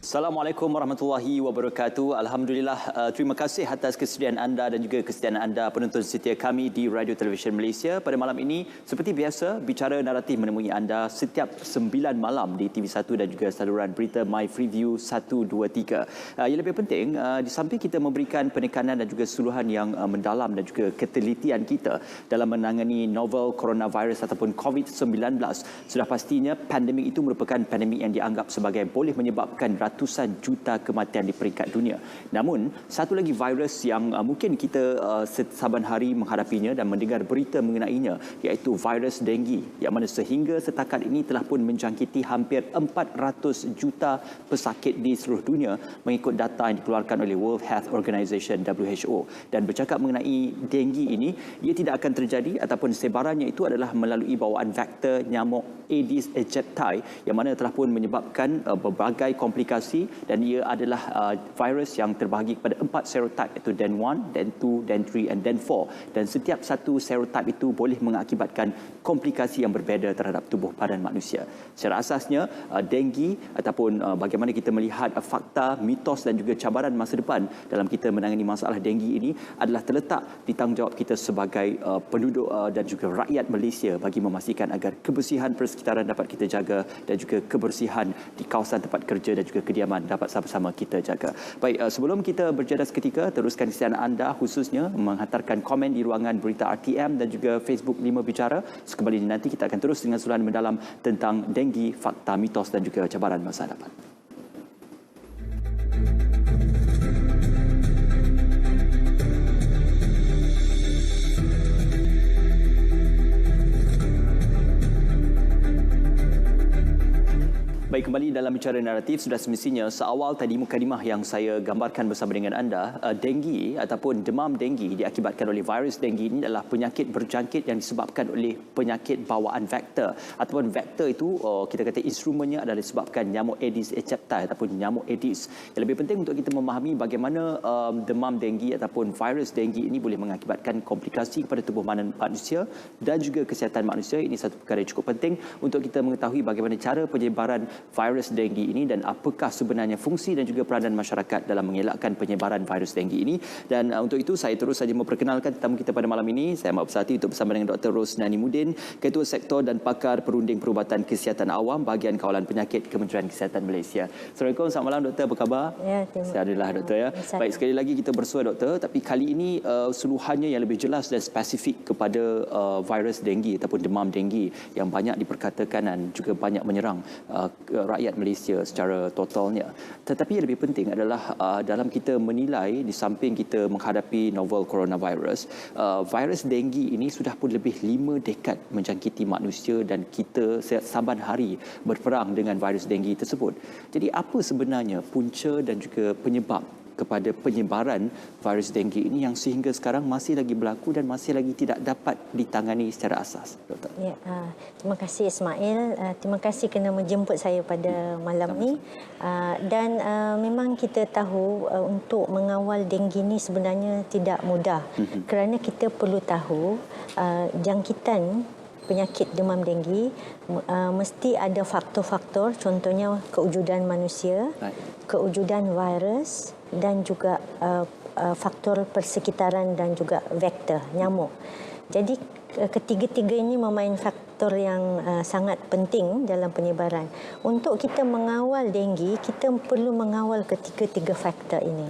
Assalamualaikum warahmatullahi wabarakatuh. Alhamdulillah, terima kasih atas kesediaan anda dan juga kesediaan anda penonton setia kami di Radio Television Malaysia. Pada malam ini, seperti biasa, Bicara Naratif menemui anda setiap 9 malam di TV1 dan juga saluran berita My Freeview 123. Yang lebih penting, di samping kita memberikan penekanan dan juga suluhan yang mendalam dan juga ketelitian kita dalam menangani novel coronavirus ataupun COVID-19, sudah pastinya pandemik itu merupakan pandemik yang dianggap sebagai boleh menyebabkan ratusan juta kematian di peringkat dunia. Namun, satu lagi virus yang mungkin kita saban hari menghadapinya dan mendengar berita mengenainya, iaitu virus denggi, yang mana sehingga setakat ini telah pun menjangkiti hampir 400 juta pesakit di seluruh dunia mengikut data yang dikeluarkan oleh World Health Organization (WHO). Dan bercakap mengenai denggi ini, ia tidak akan terjadi ataupun sebarannya itu adalah melalui bawaan vektor nyamuk Aedes aegypti yang mana telah pun menyebabkan berbagai komplikasi, dan ia adalah virus yang terbahagi kepada 4 serotype, iaitu DEN1, DEN2, DEN3 dan DEN4, dan setiap satu serotype itu boleh mengakibatkan komplikasi yang berbeza terhadap tubuh badan manusia. Secara asasnya, denggi ataupun bagaimana kita melihat fakta, mitos dan juga cabaran masa depan dalam kita menangani masalah denggi ini adalah terletak di tanggungjawab kita sebagai penduduk dan juga rakyat Malaysia bagi memastikan agar kebersihan persekitaran dapat kita jaga dan juga kebersihan di kawasan tempat kerja dan juga kediaman dapat sama-sama kita jaga. Baik, sebelum kita berjeda seketika, teruskan kesediaan anda khususnya menghantarkan komen di ruangan berita RTM dan juga Facebook 5 Bicara. Sekembali nanti kita akan terus dengan suluhan mendalam tentang denggi, fakta, mitos dan juga cabaran masa depan. Baik, kembali dalam Bicara Naratif. Sudah semestinya seawal tadi mukadimah yang saya gambarkan bersama dengan anda, denggi ataupun demam denggi diakibatkan oleh virus denggi ini adalah penyakit berjangkit yang disebabkan oleh penyakit bawaan vektor. Ataupun vektor itu, kita kata instrumennya adalah disebabkan nyamuk Aedes aegypti ataupun nyamuk Aedes. Yang lebih penting untuk kita memahami bagaimana demam denggi ataupun virus denggi ini boleh mengakibatkan komplikasi kepada tubuh manusia dan juga kesihatan manusia. Ini satu perkara yang cukup penting untuk kita mengetahui bagaimana cara penyebaran virus denggi ini dan apakah sebenarnya fungsi dan juga peranan masyarakat dalam mengelakkan penyebaran virus denggi ini. Dan untuk itu saya terus saja memperkenalkan tetamu kita pada malam ini. Saya maaf bersatu untuk bersama dengan Dr. Rosnani Mudin, Ketua Sektor dan Pakar Perunding Perubatan Kesihatan Awam Bahagian Kawalan Penyakit Kementerian Kesihatan Malaysia. Assalamualaikum, selamat malam Doktor, apa khabar? Ya, Alhamdulillah Doktor ya. Baik, sekali lagi kita bersua Doktor, tapi kali ini suluhannya yang lebih jelas dan spesifik kepada virus denggi ataupun demam denggi yang banyak diperkatakan dan juga banyak menyerang rakyat Malaysia secara totalnya. Tetapi yang lebih penting adalah dalam kita menilai, di samping kita menghadapi novel coronavirus, virus denggi ini sudah pun lebih 5 dekad menjangkiti manusia dan kita saban hari berperang dengan virus denggi tersebut. Jadi apa sebenarnya punca dan juga penyebab kepada penyebaran virus denggi ini yang sehingga sekarang masih lagi berlaku dan masih lagi tidak dapat ditangani secara asas, Doktor? Ya, terima kasih Ismail. Terima kasih kerana menjemput saya pada malam ini. Dan memang kita tahu untuk mengawal denggi ini sebenarnya tidak mudah. Kerana kita perlu tahu jangkitan penyakit demam denggi mesti ada faktor-faktor, contohnya kewujudan manusia, kewujudan virus dan juga faktor persekitaran dan juga vektor nyamuk. Jadi ketiga-tiga ini memain faktor yang sangat penting dalam penyebaran. Untuk kita mengawal denggi, kita perlu mengawal ketiga-tiga faktor ini.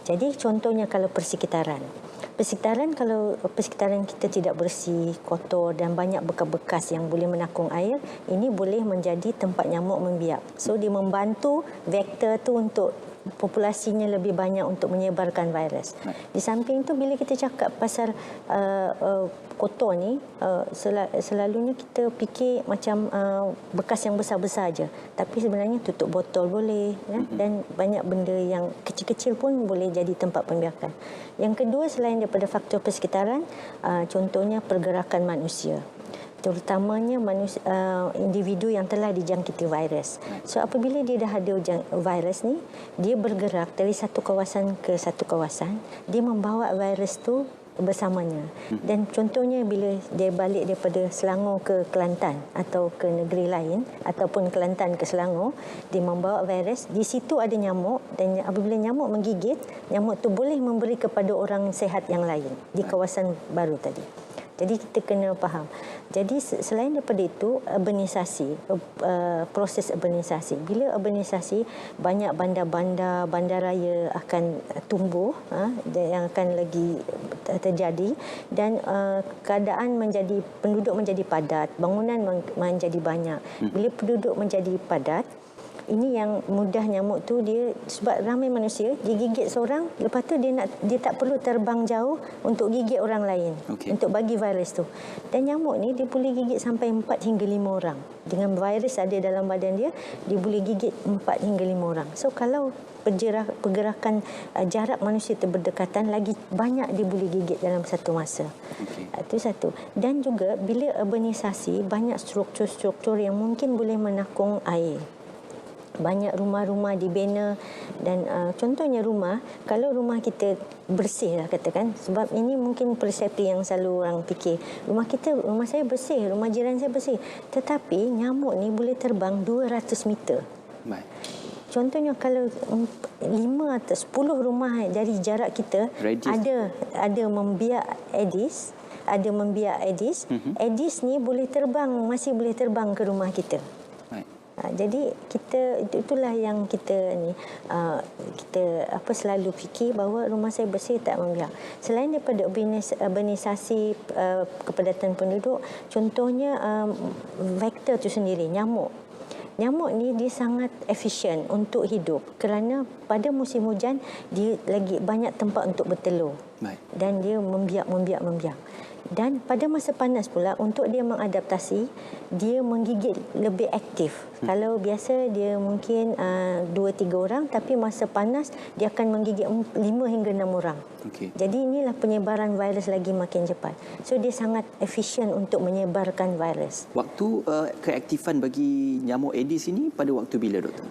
Jadi contohnya kalau persekitaran. Kalau persekitaran kita tidak bersih, kotor dan banyak bekas-bekas yang boleh menakung air, ini boleh menjadi tempat nyamuk membiak. So dia membantu vektor tu untuk populasinya lebih banyak untuk menyebarkan virus. Di samping itu bila kita cakap pasal kotor ni, selalunya kita fikir macam bekas yang besar-besar aja. Tapi sebenarnya tutup botol boleh, ya? Dan banyak benda yang kecil-kecil pun boleh jadi tempat pembiakan. Yang kedua, selain daripada faktor persekitaran, contohnya pergerakan manusia, terutamanya individu yang telah dijangkiti virus. So apabila dia dah ada virus ni, dia bergerak dari satu kawasan ke satu kawasan, dia membawa virus tu bersamanya. Dan contohnya bila dia balik daripada Selangor ke Kelantan atau ke negeri lain ataupun Kelantan ke Selangor, dia membawa virus, di situ ada nyamuk dan apabila nyamuk menggigit, nyamuk tu boleh memberi kepada orang sehat yang lain di kawasan baru tadi. Jadi kita kena faham. Jadi selain daripada itu, urbanisasi, proses urbanisasi. Bila urbanisasi, banyak bandar-bandar, bandaraya akan tumbuh, yang akan lagi terjadi, dan keadaan menjadi, penduduk menjadi padat, bangunan menjadi banyak. Bila penduduk menjadi padat, ini yang mudah nyamuk tu, dia sebab ramai manusia, dia gigit seorang, lepas tu dia tak perlu terbang jauh untuk gigit orang lain, untuk bagi virus tu. Dan nyamuk ni dia boleh gigit sampai 4 hingga 5 orang. Dengan virus ada dalam badan dia, dia boleh gigit 4 hingga 5 orang. So kalau pergerakan jarak manusia berdekatan, lagi banyak dia boleh gigit dalam satu masa. Itu satu. Dan juga bila urbanisasi, banyak struktur-struktur yang mungkin boleh menakung air. Banyak rumah-rumah dibina dan contohnya rumah, kalau rumah kita bersih lah katakan, sebab ini mungkin persepsi yang selalu orang fikir, rumah saya bersih, rumah jiran saya bersih, tetapi nyamuk ni boleh terbang 200 meter. Baik. Contohnya kalau 5 atau 10 rumah dari jarak kita ada membiak Aedes, Aedes ni boleh terbang, masih boleh terbang ke rumah kita. Jadi itulah yang kita selalu fikir bahawa rumah saya bersih tak membiak. Selain daripada urbanisasi, kepadatan penduduk, contohnya vektor itu sendiri, nyamuk. Nyamuk ni dia sangat efisien untuk hidup kerana pada musim hujan dia lagi banyak tempat untuk bertelur. Dan dia membiak. Dan pada masa panas pula, untuk dia mengadaptasi, dia menggigit lebih aktif. Kalau biasa dia mungkin 2-3 orang, tapi masa panas dia akan menggigit 5 hingga 6 orang. Jadi inilah penyebaran virus lagi makin cepat. So dia sangat efisien untuk menyebarkan virus. Waktu keaktifan bagi nyamuk Aedes ini pada waktu bila, doktor?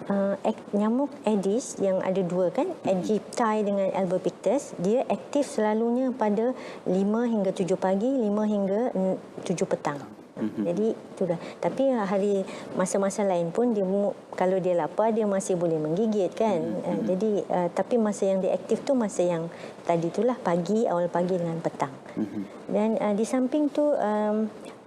Nyamuk Aedes yang ada 2 kan, Aegypti dengan Albopictus, dia aktif selalunya pada 5 hingga 7 pagi, 5 hingga 7 petang. Jadi itulah. Tapi masa-masa lain pun dia, kalau dia lapar dia masih boleh menggigit kan. Jadi tapi masa yang dia aktif tu masa yang tadi itulah, awal pagi dengan petang. Dan di samping tu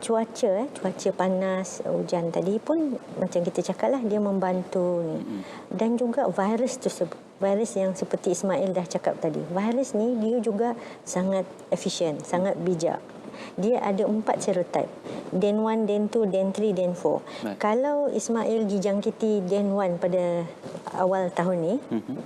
cuaca panas, hujan tadi pun macam kita cakaplah, dia membantu ni. Dan juga virus tersebut, virus yang seperti Ismail dah cakap tadi, virus ni dia juga sangat efisien, sangat bijak. Dia ada 4 serotype. DEN 1, DEN 2, DEN 3, DEN 4. Kalau Ismail dijangkiti DEN 1 pada awal tahun ni,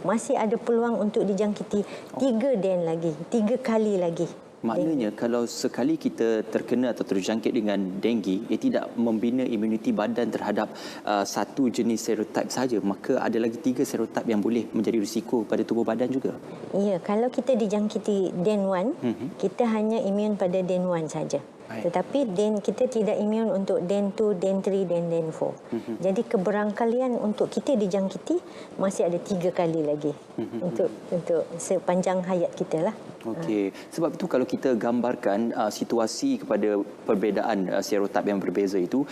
masih ada peluang untuk dijangkiti 3 DEN lagi, 3 kali lagi. Maknanya kalau sekali kita terkena atau terjangkit dengan denggi, ia tidak membina imuniti badan terhadap satu jenis serotype saja, maka ada lagi 3 serotype yang boleh menjadi risiko pada tubuh badan juga. Ya, kalau kita dijangkiti DEN 1, kita hanya imun pada DEN 1 saja. Tetapi kita tidak imun untuk DEN 2, DEN 3 dan DEN 4. Jadi keberangkalian untuk kita dijangkiti masih ada 3 kali lagi untuk sepanjang hayat kita lah. Okey, sebab itu kalau kita gambarkan situasi kepada perbezaan serotype yang berbeza itu,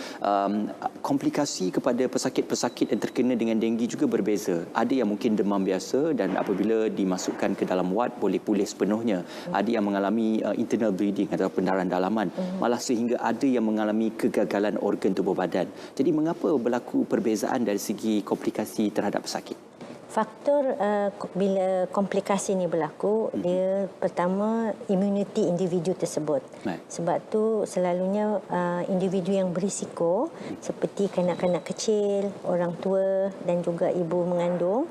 komplikasi kepada pesakit-pesakit yang terkena dengan denggi juga berbeza. Ada yang mungkin demam biasa dan apabila dimasukkan ke dalam wad boleh pulih sepenuhnya. Ada yang mengalami internal bleeding atau pendarahan dalaman. Malah sehingga ada yang mengalami kegagalan organ tubuh badan. Jadi mengapa berlaku perbezaan dari segi komplikasi terhadap pesakit? Faktor bila komplikasi ini berlaku, dia pertama imuniti individu tersebut. Sebab tu selalunya individu yang berisiko seperti kanak-kanak kecil, orang tua dan juga ibu mengandung,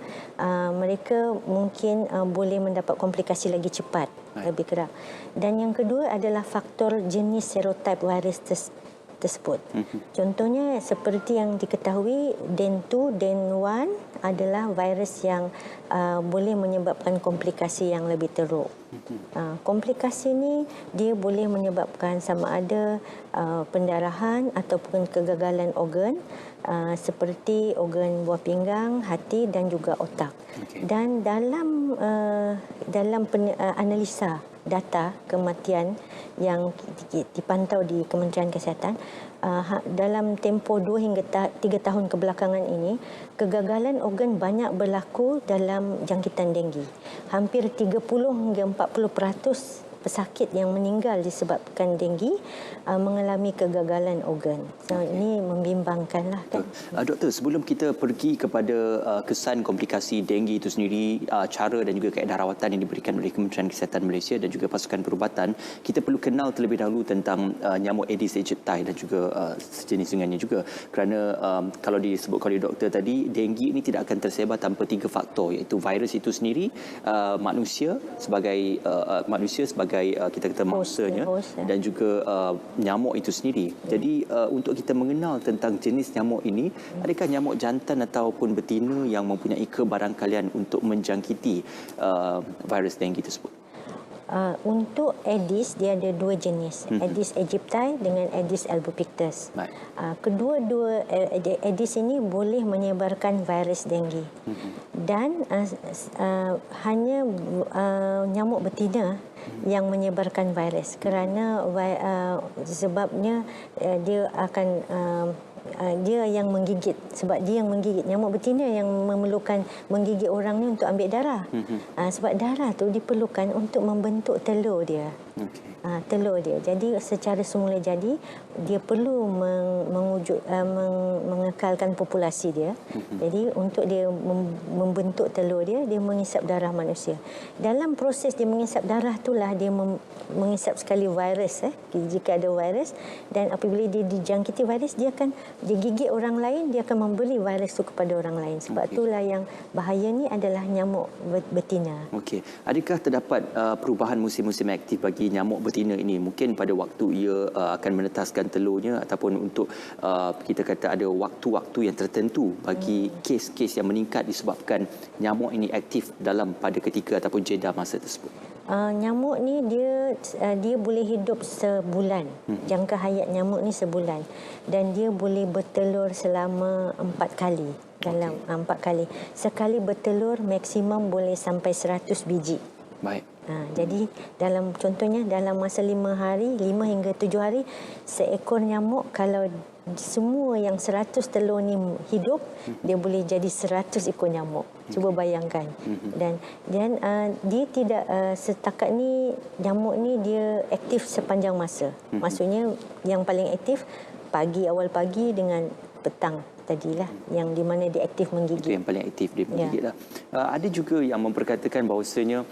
mereka mungkin boleh mendapat komplikasi lagi cepat, lebih kerap. Dan yang kedua adalah faktor jenis serotype virus tersebut. Contohnya seperti yang diketahui, DEN 2, DEN 1 adalah virus yang boleh menyebabkan komplikasi yang lebih teruk. Komplikasi ni dia boleh menyebabkan sama ada pendarahan ataupun kegagalan organ seperti organ buah pinggang, hati dan juga otak. Dan dalam analisa data kematian yang dipantau di Kementerian Kesihatan, dalam tempoh 2 hingga 3 tahun kebelakangan ini, kegagalan organ banyak berlaku dalam jangkitan denggi. Hampir 30 hingga 40% pesakit yang meninggal disebabkan denggi mengalami kegagalan organ. So, ini membimbangkanlah kan. Doktor, sebelum kita pergi kepada kesan komplikasi denggi itu sendiri, cara dan juga kaedah rawatan yang diberikan oleh Kementerian Kesihatan Malaysia dan juga pasukan perubatan, kita perlu kenal terlebih dahulu tentang nyamuk Aedes aegypti dan juga sejenis dengannya juga. Kerana kalau disebutkan oleh doktor tadi, denggi ini tidak akan tersebar tanpa 3 faktor, iaitu virus itu sendiri, manusia sebagai kita kata mangsanya, dan juga nyamuk itu sendiri. Jadi untuk kita mengenal tentang jenis nyamuk ini, adakah nyamuk jantan ataupun betina yang mempunyai kebarangkalian untuk menjangkiti virus denggi tersebut? Untuk Aedes, dia ada 2 jenis, Aedes aegypti dengan Aedes albopictus. Kedua-dua Aedes ini boleh menyebarkan virus denggi. Dan hanya nyamuk betina yang menyebarkan virus, kerana sebabnya dia akan dia yang menggigit, sebab dia yang menggigit. Nyamuk betina yang memerlukan menggigit orang ni untuk ambil darah. Sebab darah tu diperlukan untuk membentuk telur dia. Telur dia. Jadi secara semula jadi dia perlu mengekalkan populasi dia. Jadi untuk dia membentuk telur dia, dia mengisap darah manusia. Dalam proses dia mengisap darah itulah dia mengisap sekali virus, jika ada virus, dan apabila dia dijangkiti virus, dia akan digigit orang lain, dia akan memberi virus itu kepada orang lain. Sebab itulah yang bahaya ni adalah nyamuk betina. Okey. Adakah terdapat perubahan musim-musim aktif bagi nyamuk betina ini? Mungkin pada waktu ia akan menetaskan telurnya, ataupun untuk kita kata ada waktu-waktu yang tertentu bagi kes-kes yang meningkat disebabkan nyamuk ini aktif pada ketika ataupun jeda masa tersebut. Nyamuk ni dia boleh hidup sebulan. Jangka hayat nyamuk ni sebulan, dan dia boleh bertelur selama 4 kali. Dalam 4 kali. Sekali bertelur maksimum boleh sampai 100 biji. Baik. Jadi contohnya dalam masa 5 hari, 5 hingga 7 hari, seekor nyamuk kalau semua yang 100 telur ni hidup, dia boleh jadi 100 ekor nyamuk. Cuba bayangkan. Dan dia tidak setakat ni, nyamuk ni dia aktif sepanjang masa. Maksudnya yang paling aktif awal pagi dengan petang tadilah, yang di mana dia aktif menggigit. Itu yang paling aktif dia menggigit lah. Ada juga yang memperkatakan bahawasanya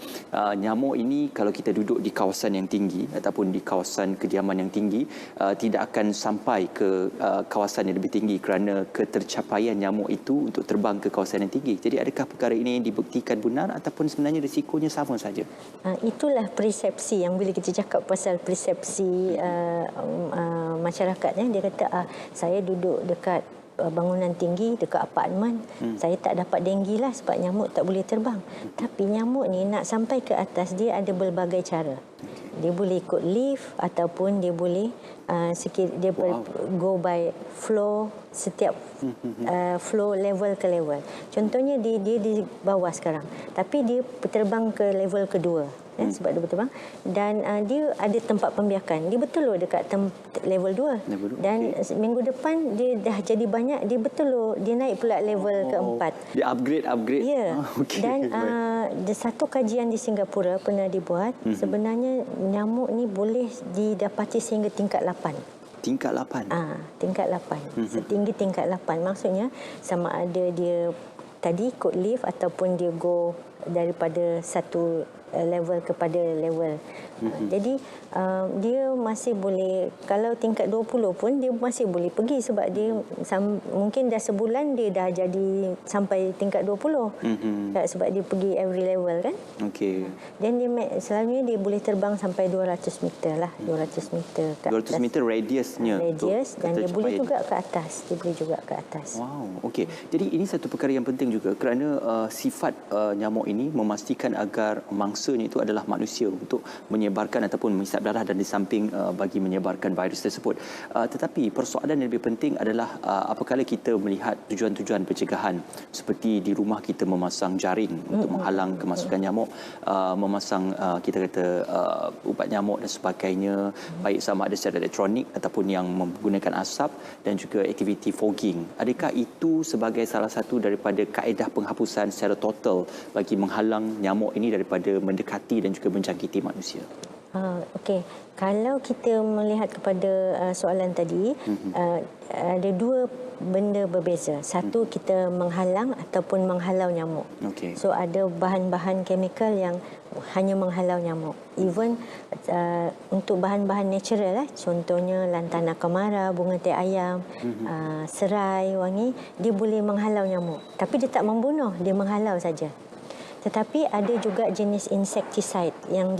nyamuk ini kalau kita duduk di kawasan yang tinggi ataupun di kawasan kediaman yang tinggi, tidak akan sampai ke kawasan yang lebih tinggi kerana ketercapaian nyamuk itu untuk terbang ke kawasan yang tinggi. Jadi adakah perkara ini dibuktikan benar ataupun sebenarnya risikonya sama saja? Itulah persepsi yang bila kita cakap pasal persepsi masyarakatnya, dia kata saya duduk dekat bangunan tinggi, dekat apartmen, saya tak dapat denggi lah sebab nyamuk tak boleh terbang. Tapi nyamuk ni nak sampai ke atas, dia ada berbagai cara. Dia boleh ikut lift ataupun dia boleh go by floor, setiap floor level ke level. Contohnya dia di bawah sekarang, tapi dia terbang ke level kedua. Sebab dia berterbang, dan dia ada tempat pembiakan. Dia bertelur dekat level 2. Dan minggu depan dia dah jadi banyak, dia bertelur, dia naik pula level keempat. Dia upgrade. Ya. Dan satu kajian di Singapura pernah dibuat, sebenarnya nyamuk ni boleh didapati sehingga tingkat 8. Tingkat 8? Tingkat 8. Setinggi tingkat 8. Maksudnya sama ada dia tadi ikut lift ataupun dia go daripada satu level kepada level. Jadi dia masih boleh, kalau tingkat 20 pun dia masih boleh pergi sebab dia mungkin dah sebulan dia dah jadi sampai tingkat 20. Sebab dia pergi every level kan. Dan dia selalunya dia boleh terbang sampai 200 meter lah, 200 meter ke atas. 200 meter radiusnya. Dan dia boleh juga ke atas. Dia boleh juga ke atas. Wow, okey. Jadi ini satu perkara yang penting juga kerana sifat nyamuk ini memastikan agar mangsanya itu adalah manusia untuk menyebarkan ataupun menghisap darah dan di samping bagi menyebarkan virus tersebut. Tetapi persoalan yang lebih penting adalah apabila kita melihat tujuan-tujuan pencegahan seperti di rumah kita memasang jaring untuk menghalang kemasukan nyamuk, memasang kita kata ubat nyamuk dan sebagainya, baik sama ada secara elektronik ataupun yang menggunakan asap dan juga aktiviti fogging. Adakah itu sebagai salah satu daripada kaedah penghapusan secara total bagi menghalang nyamuk ini daripada mendekati dan juga menjangkiti manusia? Okey, kalau kita melihat kepada soalan tadi, ada dua benda berbeza. Satu, kita menghalang ataupun menghalau nyamuk. Okey. So ada bahan-bahan kimia yang hanya menghalau nyamuk. Even untuk bahan-bahan natural, contohnya lantana kemara, bunga teh ayam, serai wangi, dia boleh menghalau nyamuk. Tapi dia tak membunuh, dia menghalau saja. Tetapi ada juga jenis insecticide yang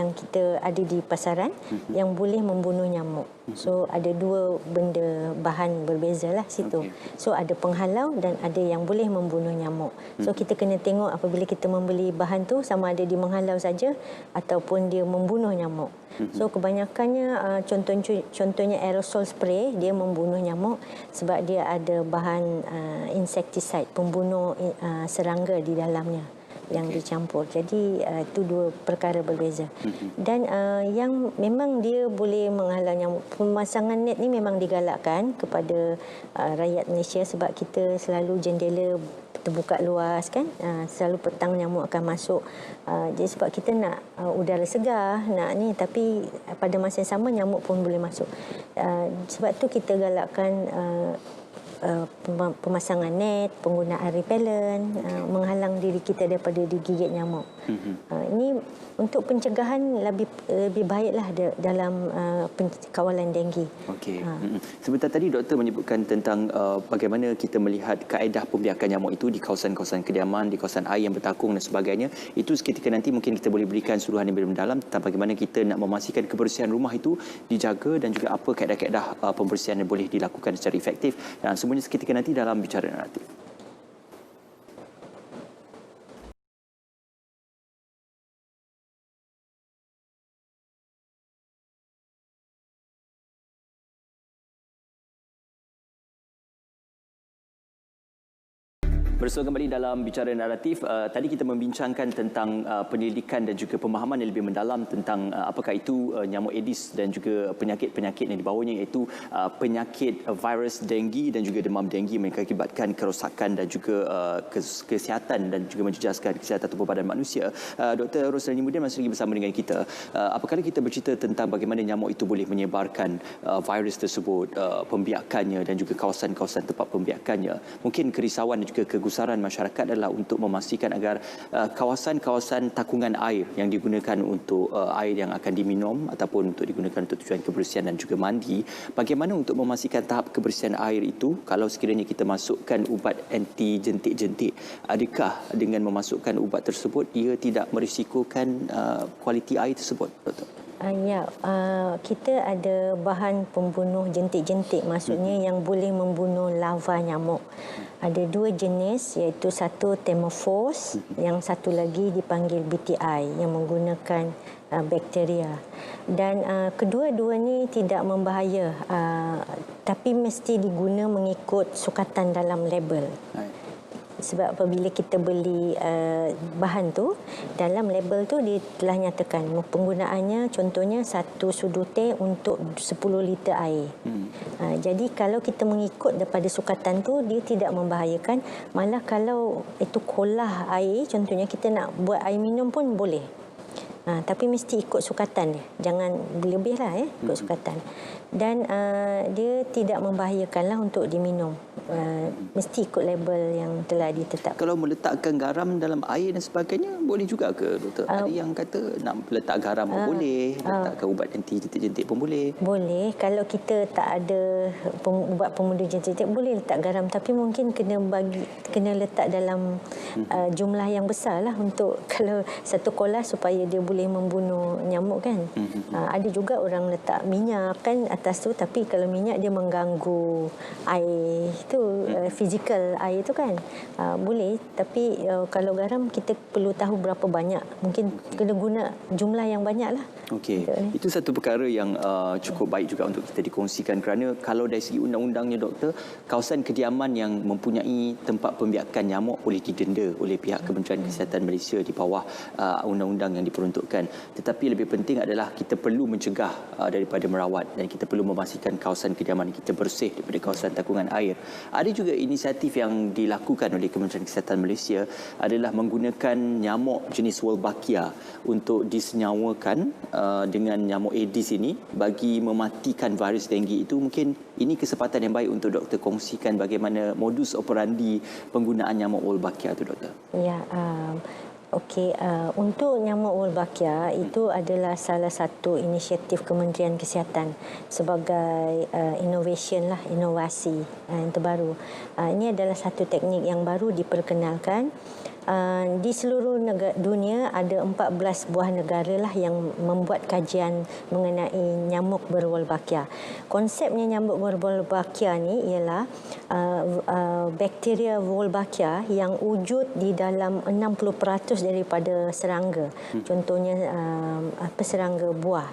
kita ada di pasaran yang boleh membunuh nyamuk. So ada dua benda bahan berbeza lah situ. So ada penghalau dan ada yang boleh membunuh nyamuk. So kita kena tengok apabila kita membeli bahan tu sama ada dia menghalau saja ataupun dia membunuh nyamuk. So kebanyakannya contohnya aerosol spray dia membunuh nyamuk sebab dia ada bahan insecticide, pembunuh serangga di dalamnya yang dicampur. Jadi itu dua perkara berbeza. Dan yang memang dia boleh menghalau nyamuk, pemasangan net ni memang digalakkan kepada rakyat Malaysia sebab kita selalu jendela terbuka luas kan, selalu petang nyamuk akan masuk. Jadi sebab kita nak udara segar, nak ni, tapi pada masa yang sama nyamuk pun boleh masuk. Sebab tu kita galakkan pemasangan net, penggunaan repellent, menghalang diri kita daripada digigit nyamuk. Ini untuk pencegahan lebih baiklah dalam kawalan denggi. Okey. Sebentar tadi doktor menyebutkan tentang bagaimana kita melihat kaedah pembiakan nyamuk itu di kawasan-kawasan kediaman, di kawasan air yang bertakung dan sebagainya. Itu seketika nanti mungkin kita boleh berikan suruhan yang lebih mendalam tentang bagaimana kita nak memastikan kebersihan rumah itu dijaga dan juga apa kaedah-kaedah pembersihan yang boleh dilakukan secara efektif. Dan semuanya seketika nanti dalam Bicara Naratif. Bersama kembali dalam Bicara Naratif. Tadi kita membincangkan tentang penyelidikan dan juga pemahaman yang lebih mendalam tentang apakah itu nyamuk Aedes dan juga penyakit-penyakit yang dibawanya, iaitu penyakit virus denggi dan juga demam denggi yang mengakibatkan kerosakan dan juga kesihatan dan juga menjejaskan kesihatan tubuh badan manusia. Dr. Roslani Mudia masih lagi bersama dengan kita. Apakala kita bercerita tentang bagaimana nyamuk itu boleh menyebarkan virus tersebut, pembiakannya dan juga kawasan-kawasan tempat pembiakannya, mungkin kerisauan dan juga kegusaran masyarakat adalah untuk memastikan agar kawasan-kawasan takungan air yang digunakan untuk air yang akan diminum ataupun untuk digunakan untuk tujuan kebersihan dan juga mandi, bagaimana untuk memastikan tahap kebersihan air itu kalau sekiranya kita masukkan ubat anti jentik-jentik, adakah dengan memasukkan ubat tersebut ia tidak merisikokan kualiti air tersebut, Doktor? Kita ada bahan pembunuh jentik-jentik, maksudnya yang boleh membunuh larva nyamuk. Ada dua jenis, iaitu satu Thermophos, yang satu lagi dipanggil BTI yang menggunakan bakteria. Dan kedua-dua ni tidak membahaya, tapi mesti diguna mengikut sukatan dalam label. Sebab apabila kita beli bahan tu, dalam label tu dia telah nyatakan penggunaannya, contohnya satu sudu teh untuk 10 liter air. Jadi kalau kita mengikut daripada sukatan tu, dia tidak membahayakan. Malah kalau itu kolah air, contohnya kita nak buat air minum pun boleh. Tapi mesti ikut sukatan dia. Jangan berlebih lah ikut sukatan. Dan dia tidak membahayakanlah untuk diminum. Mesti ikut label yang telah ditetapkan. Kalau meletakkan garam dalam air dan sebagainya, boleh juga ke, Doktor? Ada yang kata nak letak garam pun boleh, letakkan ubat anti jentik-jentik pun boleh. Boleh. Kalau kita tak ada ubat pembunuh jentik-jentik, boleh letak garam. Tapi mungkin kena letak dalam jumlah yang besar lah untuk kalau satu kolah supaya dia boleh boleh membunuh nyamuk kan. Ada juga orang letak minyak kan atas tu, tapi kalau minyak dia mengganggu air tu, fizikal air tu kan. Boleh, tapi kalau garam kita perlu tahu berapa banyak. Mungkin kena guna jumlah yang banyak lah. Okey, itu satu perkara yang cukup baik juga untuk kita dikongsikan, kerana kalau dari segi undang-undangnya doktor, kawasan kediaman yang mempunyai tempat pembiakan nyamuk boleh didenda oleh pihak Kementerian Kesihatan Malaysia di bawah undang-undang yang diperuntukkan. Tetapi lebih penting adalah kita perlu mencegah daripada merawat, dan kita perlu memastikan kawasan kediaman kita bersih daripada kawasan takungan air. Ada juga inisiatif yang dilakukan oleh Kementerian Kesihatan Malaysia adalah menggunakan nyamuk jenis Wolbachia untuk disenyawakan dengan nyamuk Aedes ini bagi mematikan virus denggi itu. Mungkin ini kesempatan yang baik untuk doktor kongsikan bagaimana modus operandi penggunaan nyamuk Wolbachia itu, doktor. Ya, okey, untuk nyamuk Wolbachia itu adalah salah satu inisiatif Kementerian Kesihatan sebagai innovation lah, inovasi yang terbaru. Ini adalah satu teknik yang baru diperkenalkan. Di seluruh dunia ada 14 buah negara lah yang membuat kajian mengenai nyamuk berwolbachia. Konsepnya nyamuk berwolbachia ni ialah bakteria Wolbachia yang wujud di dalam 60% daripada serangga. Contohnya serangga buah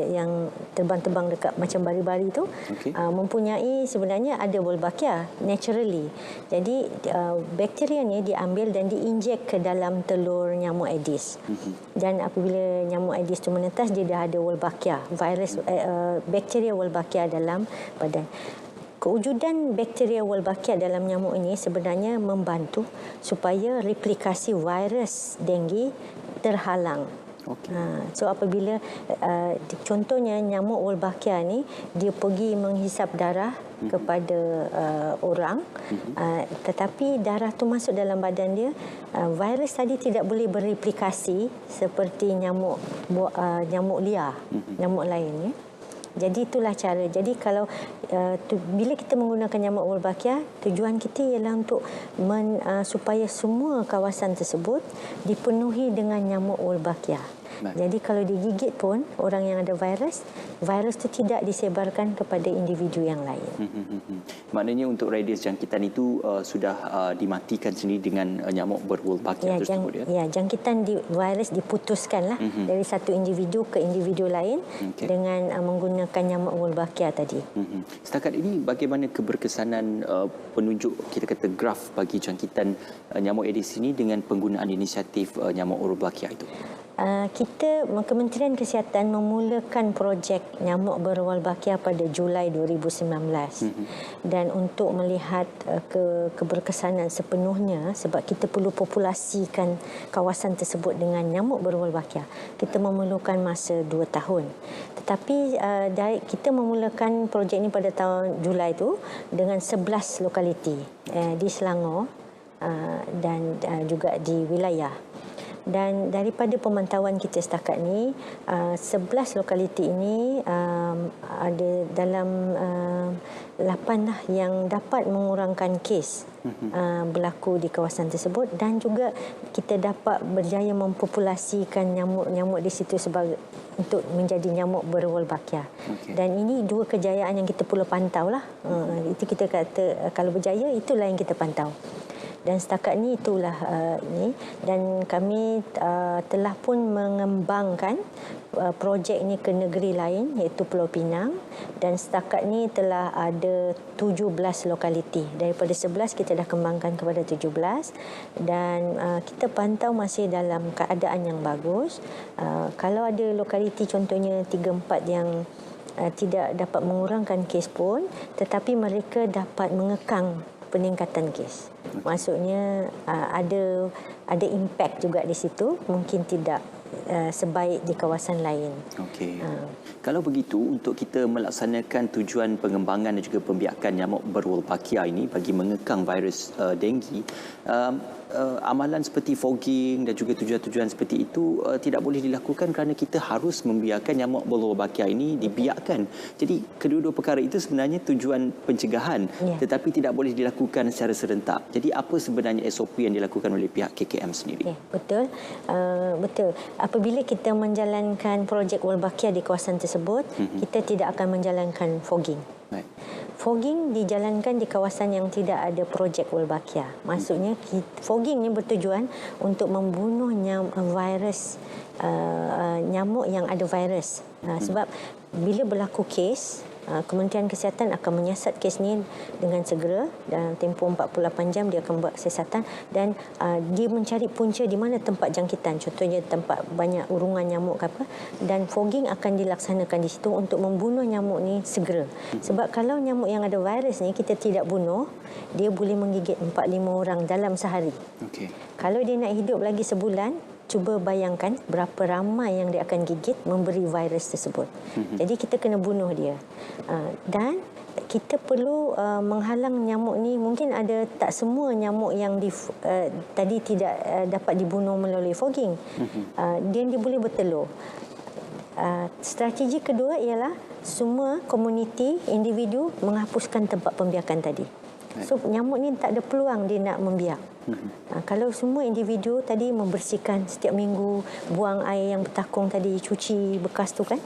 yang terbang-terbang dekat macam bari-bari tu, mempunyai sebenarnya ada Wolbachia naturally. Jadi bakteria ni diambil dan diinjek ke dalam telur nyamuk Aedes. Dan apabila nyamuk Aedes tu menetas, dia dah ada Wolbachia, virus bakteria Wolbachia dalam badan. Kewujudan bakteria Wolbachia dalam nyamuk ini sebenarnya membantu supaya replikasi virus denggi terhalang. So apabila contohnya nyamuk Wolbachia ni dia pergi menghisap darah kepada orang, tetapi darah tu masuk dalam badan dia, virus tadi tidak boleh bereplikasi seperti nyamuk liar, nyamuk lain ya. Jadi itulah cara. Jadi kalau bila kita menggunakan nyamuk Wolbachia, tujuan kita ialah untuk supaya semua kawasan tersebut dipenuhi dengan nyamuk Wolbachia. Jadi kalau digigit pun orang yang ada virus tu tidak disebarkan kepada individu yang lain. Maknanya untuk radius jangkitan itu sudah dimatikan sendiri dengan nyamuk berwolbachia tersebut. Jangkitan virus diputuskanlah dari satu individu ke individu lain dengan menggunakan nyamuk Wolbachia tadi. Setakat ini bagaimana keberkesanan penunjuk, kita kata graf bagi jangkitan nyamuk Aedes ini dengan penggunaan inisiatif nyamuk Wolbachia itu? Kementerian Kesihatan memulakan projek nyamuk berwolbachia pada Julai 2019. Dan untuk melihat keberkesanan sepenuhnya, sebab kita perlu populasikan kawasan tersebut dengan nyamuk berwolbachia, kita memerlukan masa 2 tahun. Tetapi kita memulakan projek ini pada tahun Julai itu dengan 11 lokaliti di Selangor dan juga di wilayah. Dan daripada pemantauan kita setakat ni, 11 lokaliti ini ada dalam 8 lah yang dapat mengurangkan kes berlaku di kawasan tersebut, dan juga kita dapat berjaya mempopulasikan nyamuk-nyamuk di situ untuk menjadi nyamuk berwolbachia. Dan ini dua kejayaan yang kita perlu pantau lah. Itu kita kata kalau berjaya, itulah yang kita pantau. Dan setakat ni itulah ini, dan kami telah pun mengembangkan projek ini ke negeri lain iaitu Pulau Pinang, dan setakat ni telah ada 17 lokaliti. Daripada 11 kita dah kembangkan kepada 17, dan kita pantau masih dalam keadaan yang bagus. Kalau ada lokaliti contohnya 3-4 yang tidak dapat mengurangkan kes pun, tetapi mereka dapat mengekang peningkatan kes. Maksudnya ada impak juga di situ, mungkin tidak sebaik di kawasan lain. Kalau begitu, untuk kita melaksanakan tujuan pengembangan dan juga pembiakan nyamuk berwolbachia ini bagi mengekang virus denggi, amalan seperti fogging dan juga tujuan-tujuan seperti itu tidak boleh dilakukan kerana kita harus membiarkan nyamuk berwolbachia ini dibiakkan. Jadi kedua-dua perkara itu sebenarnya tujuan pencegahan, tetapi tidak boleh dilakukan secara serentak. Jadi apa sebenarnya SOP yang dilakukan oleh pihak KKM sendiri? Betul. apabila kita menjalankan projek Wolbachia di kawasan tersebut, kita tidak akan menjalankan fogging. Baik. Fogging dijalankan di kawasan yang tidak ada projek Wolbachia. Maksudnya fogging ni bertujuan untuk membunuh virus, nyamuk yang ada virus. Sebab bila berlaku kes, Kementerian Kesihatan akan menyiasat kes ni dengan segera. Dalam tempoh 48 jam dia akan buat siasatan dan dia mencari punca di mana tempat jangkitan. Contohnya tempat banyak urungan nyamuk ke apa, dan fogging akan dilaksanakan di situ untuk membunuh nyamuk ni segera. Sebab kalau nyamuk yang ada virus ni kita tidak bunuh, dia boleh menggigit 4-5 orang dalam sehari. Okey. Kalau dia nak hidup lagi sebulan, cuba bayangkan berapa ramai yang dia akan gigit memberi virus tersebut. Jadi kita kena bunuh dia. Dan kita perlu menghalang nyamuk ni. Mungkin ada tak semua nyamuk yang tadi tidak dapat dibunuh melalui fogging. Dia boleh bertelur. Strategi kedua ialah semua komuniti, individu menghapuskan tempat pembiakan tadi. So nyamuk ni tak ada peluang dia nak membiak. Kalau semua individu tadi membersihkan setiap minggu, buang air yang bertakung tadi, cuci bekas tu kan,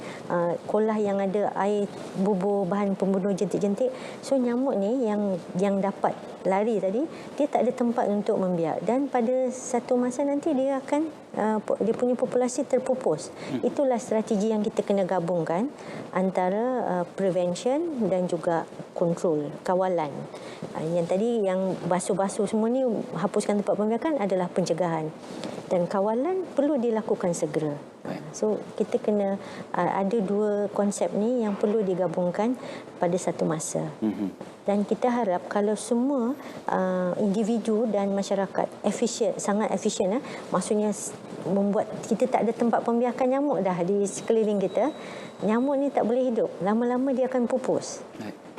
kolah yang ada air bubur bahan pembunuh jentik-jentik, so nyamuk ni yang dapat lari tadi, dia tak ada tempat untuk membiak, dan pada satu masa nanti dia akan dia punya populasi terpupus. Itulah strategi yang kita kena gabungkan antara prevention dan juga kontrol, kawalan. Yang tadi yang basuh-basuh semua ni, hapuskan tempat pembiakan adalah pencegahan, dan kawalan perlu dilakukan segera. So kita kena ada dua konsep ni yang perlu digabungkan pada satu masa. Dan kita harap kalau semua individu dan masyarakat sangat efisien, maksudnya membuat kita tak ada tempat pembiakan nyamuk dah di sekeliling kita, nyamuk ni tak boleh hidup, lama-lama dia akan pupus.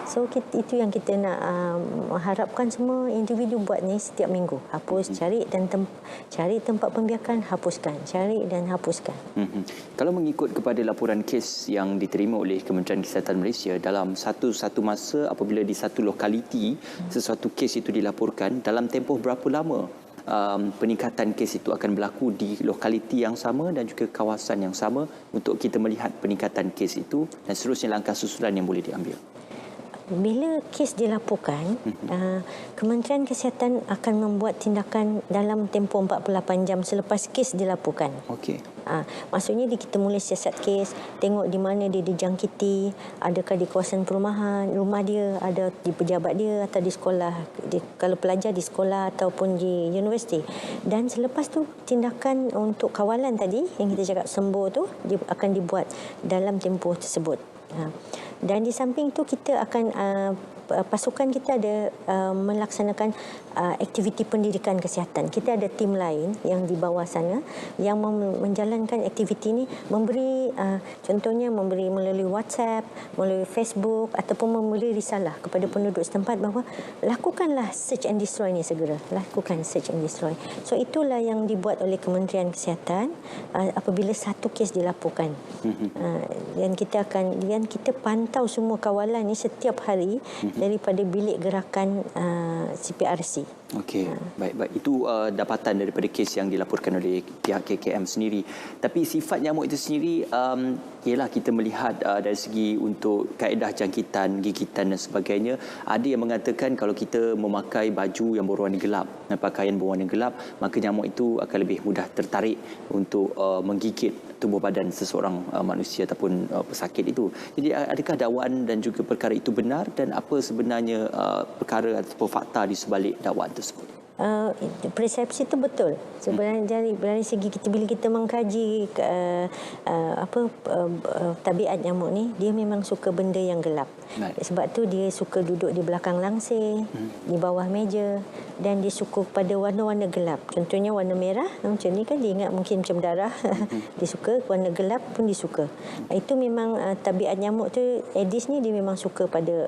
So itu yang kita nak harapkan semua individu buat ni setiap minggu. Hapus, cari tempat pembiakan, hapuskan. Cari dan hapuskan. Kalau mengikut kepada laporan kes yang diterima oleh Kementerian Kesihatan Malaysia, dalam satu masa apabila di satu lokaliti sesuatu kes itu dilaporkan, dalam tempoh berapa lama peningkatan kes itu akan berlaku di lokaliti yang sama dan juga kawasan yang sama untuk kita melihat peningkatan kes itu dan seterusnya langkah susulan yang boleh diambil? Bila kes dilaporkan, Kementerian Kesihatan akan membuat tindakan dalam tempoh 48 jam selepas kes dilaporkan. Okey. Maksudnya kita mula siasat kes, tengok di mana dia dijangkiti, adakah di kawasan perumahan, rumah dia, ada di pejabat dia atau di sekolah, kalau pelajar di sekolah ataupun di universiti. Dan selepas tu tindakan untuk kawalan tadi yang kita cakap sembuh tu akan dibuat dalam tempoh tersebut. Dan di samping itu kita akan pasukan kita ada melaksanakan aktiviti pendidikan kesihatan. Kita ada tim lain yang di bawah sana yang menjalankan aktiviti ini, memberi contohnya memberi melalui WhatsApp, melalui Facebook ataupun memberi risalah kepada penduduk setempat bahawa lakukanlah search and destroy ni segera. Lakukan search and destroy. So itulah yang dibuat oleh Kementerian Kesihatan apabila satu kes dilaporkan. Dan kita pantau semua kawalan ni setiap hari daripada bilik gerakan CPRC. Okey, baik. Itu dapatan daripada kes yang dilaporkan oleh pihak KKM sendiri. Tapi sifat nyamuk itu sendiri, ialah kita melihat dari segi untuk kaedah jangkitan, gigitan dan sebagainya. Ada yang mengatakan kalau kita memakai baju yang berwarna gelap dan pakaian berwarna gelap, maka nyamuk itu akan lebih mudah tertarik untuk menggigit tubuh badan seseorang manusia ataupun pesakit itu. Jadi adakah dakwaan dan juga perkara itu benar, dan apa sebenarnya perkara ataupun fakta di sebalik dakwaan tersebut? Persepsi itu betul. Sebenarnya dari segi bila kita mengkaji tabiat nyamuk ni, dia memang suka benda yang gelap. Sebab tu dia suka duduk di belakang langsir, di bawah meja, dan dia suka pada warna-warna gelap. Contohnya warna merah, macam ni kan dia ingat mungkin macam darah. Dia suka warna gelap pun dia suka. Itu memang tabiat nyamuk tu. Aedes ni dia memang suka pada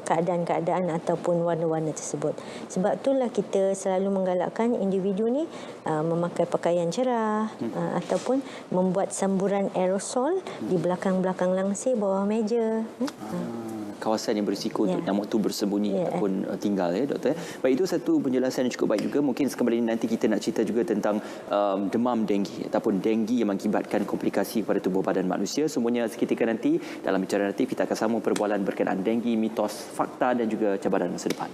keadaan-keadaan ataupun warna-warna tersebut. Sebab itulah kita selalu menggalakkan individu ni memakai pakaian cerah ataupun membuat samburan aerosol di belakang-belakang langsir, bawah meja. kawasan yang berisiko untuk nyamuk itu bersembunyi ataupun tinggal, ya doktor. Baik, itu satu penjelasan yang cukup baik juga. Mungkin sekembali nanti kita nak cerita juga tentang demam denggi ataupun denggi yang mengakibatkan komplikasi pada tubuh badan manusia. Semuanya seketika nanti dalam Bicara Naratif kita akan sambung perbualan berkenaan denggi, mitos, fakta dan juga cabaran masa depan.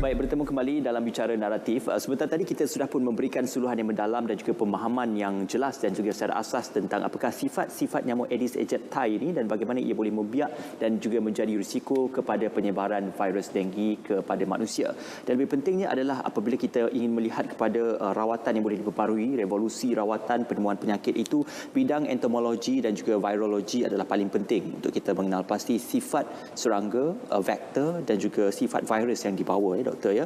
Baik, bertemu kembali dalam Bicara Naratif. Sebentar tadi kita sudah pun memberikan suluhan yang mendalam dan juga pemahaman yang jelas dan juga secara asas tentang apakah sifat-sifat nyamuk Aedes aegypti ini dan bagaimana ia boleh membiak dan juga menjadi risiko kepada penyebaran virus denggi kepada manusia. Dan lebih pentingnya adalah apabila kita ingin melihat kepada rawatan yang boleh diperbarui, revolusi rawatan penemuan penyakit itu, bidang entomologi dan juga virologi adalah paling penting untuk kita mengenal pasti sifat serangga, vektor dan juga sifat virus yang dibawa, ya doktor, ya.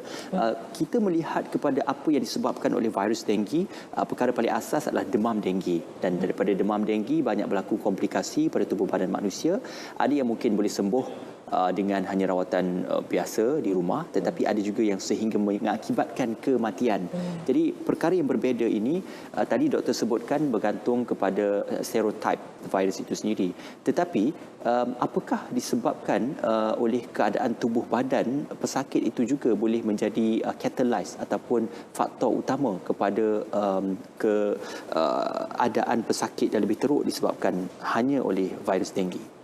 Kita melihat kepada apa yang disebabkan oleh virus denggi. Perkara paling asas adalah demam denggi, dan daripada demam denggi banyak berlaku komplikasi pada tubuh badan manusia. Ada yang mungkin boleh sembuh dengan hanya rawatan biasa di rumah, tetapi ada juga yang sehingga mengakibatkan kematian. Jadi perkara yang berbeza ini tadi doktor sebutkan bergantung kepada stereotip virus itu sendiri. Tetapi apakah disebabkan oleh keadaan tubuh badan pesakit itu juga boleh menjadi catalyst ataupun faktor utama kepada keadaan pesakit yang lebih teruk disebabkan hanya oleh virus denggi?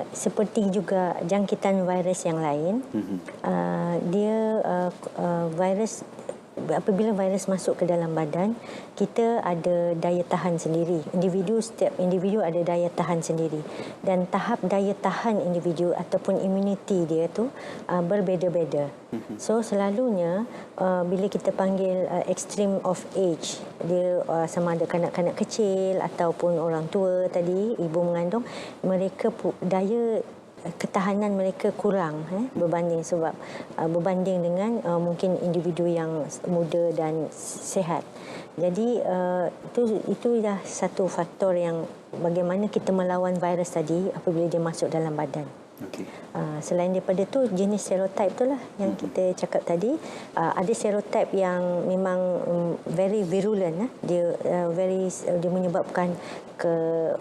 Seperti juga jangkitan virus yang lain, dia virus, apabila virus masuk ke dalam badan, kita ada daya tahan sendiri. Setiap individu ada daya tahan sendiri. Dan tahap daya tahan individu ataupun immunity dia tu berbeza-beza. So selalunya bila kita panggil extreme of age, dia sama ada kanak-kanak kecil ataupun orang tua tadi, ibu mengandung, mereka daya ketahanan mereka kurang berbanding dengan mungkin individu yang muda dan sihat. Jadi itu dah satu faktor yang bagaimana kita melawan virus tadi apabila dia masuk dalam badan. Okay. Selain daripada tu, jenis serotip itulah yang kita cakap tadi. Ada serotip yang memang very virulent, dia dia menyebabkan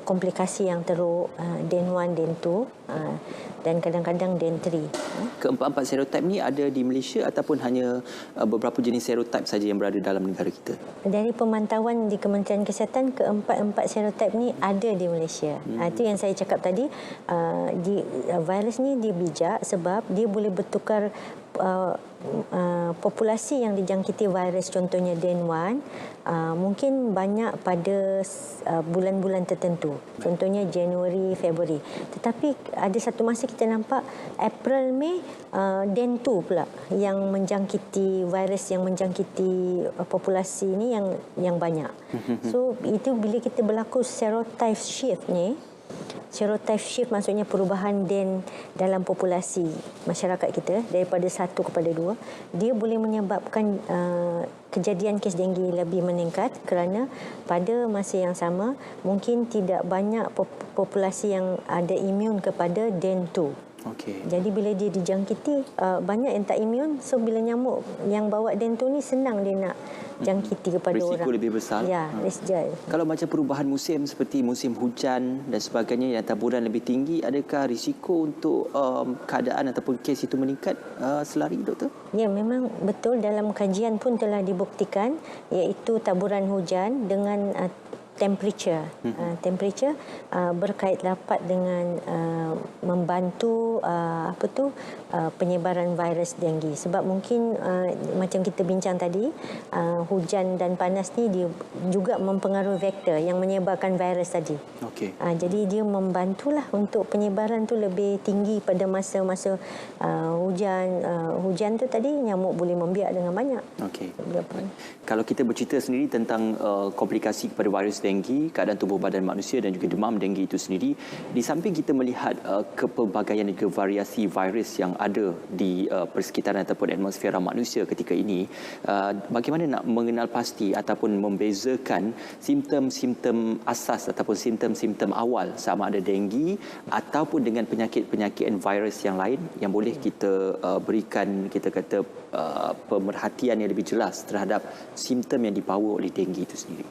komplikasi yang teruk, DEN 1, DEN 2 dan kadang-kadang DEN 3. Keempat-empat serotip ni ada di Malaysia ataupun hanya beberapa jenis serotip saja yang berada dalam negara kita? Dari pemantauan di Kementerian Kesihatan, keempat-empat serotip ni ada di Malaysia. Itu yang saya cakap tadi. Virus ni dia bijak sebab dia boleh bertukar populasi yang dijangkiti virus, contohnya DEN 1, mungkin banyak pada bulan-bulan tertentu, contohnya Januari, Februari. Tetapi ada satu masa kita nampak April, Mei, DEN 2 pula yang menjangkiti virus, yang menjangkiti populasi ni yang banyak. So itu bila kita berlaku serotype shift ni. Serotype shift maksudnya perubahan DEN dalam populasi masyarakat kita daripada 1 kepada 2, dia boleh menyebabkan kejadian kes denggi lebih meningkat kerana pada masa yang sama mungkin tidak banyak populasi yang ada imun kepada DEN 2. Okay. Jadi bila dia dijangkiti, banyak yang tak imun. So bila nyamuk yang bawa DEN 2 ni senang dia nak jangkiti kepada risiko orang. Risiko lebih besar. Ya, Kalau macam perubahan musim seperti musim hujan dan sebagainya yang taburan lebih tinggi, adakah risiko untuk keadaan ataupun kes itu meningkat selari, doktor? Ya, memang betul. Dalam kajian pun telah dibuktikan, iaitu taburan hujan dengan temperature. Temperature berkait rapat dengan membantu penyebaran virus denggi. Sebab mungkin macam kita bincang tadi, hujan dan panas ni dia juga mempengaruhi vektor yang menyebarkan virus tadi. Okay. Jadi dia membantulah untuk penyebaran tu lebih tinggi pada masa-masa hujan. Hujan tu tadi nyamuk boleh membiak dengan banyak. Okey. Kalau kita bercerita sendiri tentang komplikasi kepada virus denggi, keadaan tubuh badan manusia dan juga demam denggi itu sendiri, di samping kita melihat kepelbagaian dan juga variasi virus yang ada di persekitaran ataupun atmosfera manusia ketika ini, bagaimana nak mengenal pasti ataupun membezakan simptom-simptom asas ataupun simptom-simptom awal sama ada denggi ataupun dengan penyakit-penyakit virus yang lain yang boleh kita berikan, kita kata, pemerhatian yang lebih jelas terhadap simptom yang dibawa oleh denggi itu sendiri.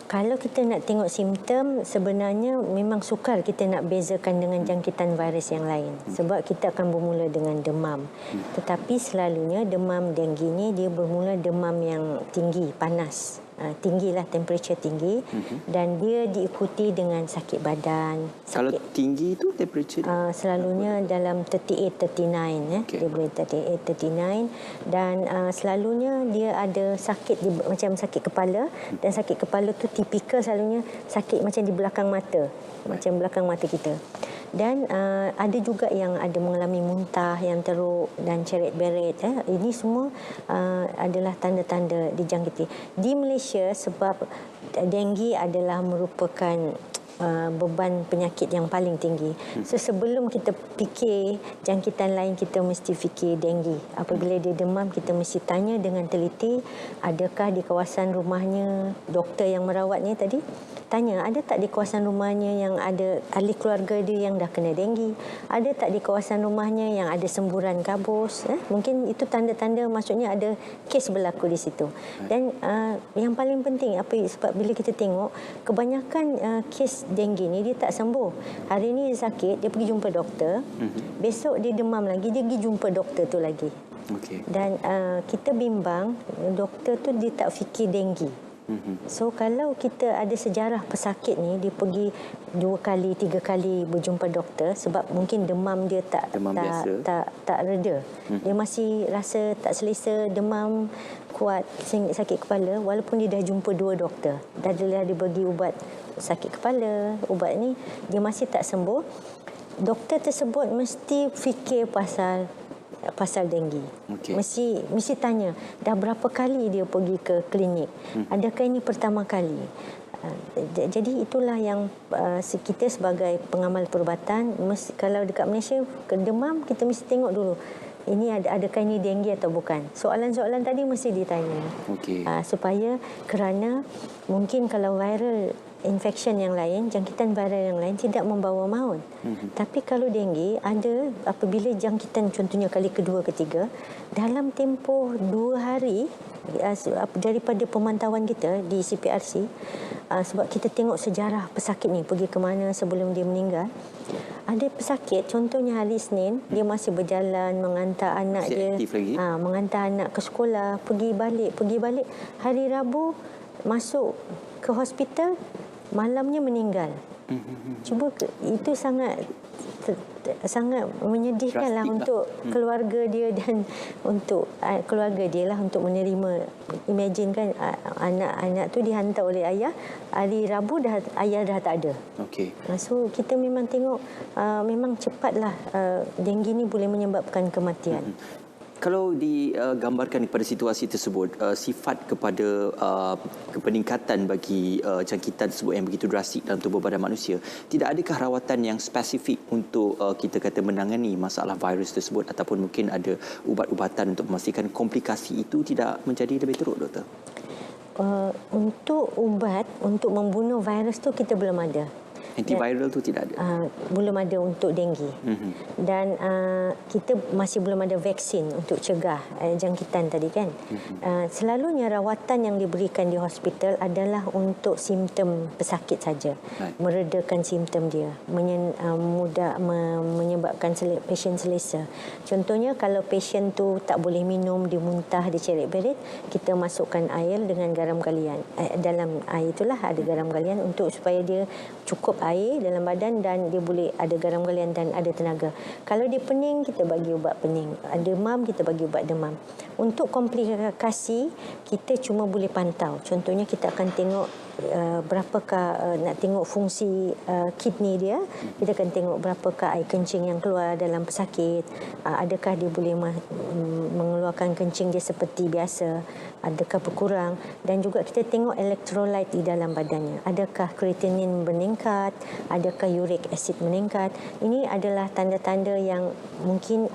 Kalau kita nak tengok simptom, sebenarnya memang sukar kita nak bezakan dengan jangkitan virus yang lain. Sebab kita akan bermula dengan demam. Tetapi selalunya demam denggi ni dia bermula demam yang tinggi, panas. Tinggilah, temperature tinggi. Dan dia diikuti dengan sakit badan. Kalau tinggi itu temperature? Selalunya dalam 38-39. Dia boleh 38-39. Dan selalunya dia ada sakit, macam sakit kepala. Dan sakit kepala tu tipikal selalunya sakit macam di belakang mata. Macam belakang mata kita. Dan ada juga yang ada mengalami muntah yang teruk dan ceret-beret. Ini semua adalah tanda-tanda dijangkiti. Di Malaysia, sebab denggi adalah merupakan beban penyakit yang paling tinggi. So sebelum kita fikir jangkitan lain, kita mesti fikir denggi. Apabila dia demam, kita mesti tanya dengan teliti, adakah di kawasan rumahnya doktor yang merawatnya tadi, tanya ada tak di kawasan rumahnya yang ada ahli keluarga dia yang dah kena denggi, ada tak di kawasan rumahnya yang ada semburan kabus. Mungkin itu tanda-tanda, maksudnya ada kes berlaku di situ. Dan yang paling penting, sebab bila kita tengok kebanyakan kes denggi ni dia tak sembuh. Hari ni dia sakit, dia pergi jumpa doktor. Besok dia demam lagi, dia pergi jumpa doktor tu lagi. Dan kita bimbang, doktor tu dia tak fikir denggi. So kalau kita ada sejarah pesakit ni, dia pergi 2 kali 3 kali berjumpa doktor sebab mungkin demam dia tak reda. Dia masih rasa tak selesa, demam kuat, sakit kepala, walaupun dia dah jumpa 2 doktor. Dah dia bagi ubat sakit kepala, ubat ni dia masih tak sembuh. Doktor tersebut mesti fikir pasal denggi. Mesti tanya, dah berapa kali dia pergi ke klinik? Adakah ini pertama kali? Jadi itulah yang kita sebagai pengamal perubatan, kalau dekat Malaysia demam, kita mesti tengok dulu, ini adakah ini denggi atau bukan. Soalan-soalan tadi mesti ditanya. Supaya, kerana mungkin kalau viral infection yang lain, jangkitan viral yang lain tidak membawa maut. Tapi kalau denggi, ada apabila jangkitan contohnya kali kedua, ketiga, dalam tempoh 2 hari daripada pemantauan kita di CPRC, sebab kita tengok sejarah pesakit ni pergi ke mana sebelum dia meninggal. Ada pesakit, contohnya hari Isnin, dia masih berjalan mengantar anak dia, mengantar anak ke sekolah, pergi balik. Hari Rabu masuk ke hospital, malamnya meninggal. Cuba, itu sangat menyedihkanlah untuk keluarga dia dan untuk keluarga dia lah untuk menerima. Imagine kan, anak tu dihantar oleh ayah, hari Rabu ayah dah tak ada. So kita memang tengok memang cepatlah denggi ni boleh menyebabkan kematian. Kalau digambarkan kepada situasi tersebut, sifat kepada peningkatan bagi jangkitan tersebut yang begitu drastik dalam tubuh badan manusia, tidak adakah rawatan yang spesifik untuk kita kata menangani masalah virus tersebut, ataupun mungkin ada ubat-ubatan untuk memastikan komplikasi itu tidak menjadi lebih teruk, doktor? Untuk ubat untuk membunuh virus tu kita belum ada. Antiviral tu tidak ada? Belum ada untuk denggi. Dan kita masih belum ada vaksin untuk cegah jangkitan tadi kan. Selalunya rawatan yang diberikan di hospital adalah untuk simptom pesakit saja. Meredakan simptom dia. Menyebabkan pasien selesa. Contohnya kalau pasien tu tak boleh minum, dia muntah, dia ceret-beret, kita masukkan air dengan garam galian. Dalam air itulah ada garam galian untuk supaya dia cukup air dalam badan dan dia boleh ada garam galian dan ada tenaga. Kalau dia pening, kita bagi ubat pening. Ada demam, kita bagi ubat demam. Untuk komplikasi, kita cuma boleh pantau. Contohnya kita akan tengok berapakah nak tengok fungsi kidney dia, kita akan tengok berapakah air kencing yang keluar dalam pesakit, adakah dia boleh mengeluarkan kencing dia seperti biasa, adakah berkurang, dan juga kita tengok elektrolit di dalam badannya, adakah kreatinin meningkat, adakah uric acid meningkat. Ini adalah tanda-tanda yang mungkin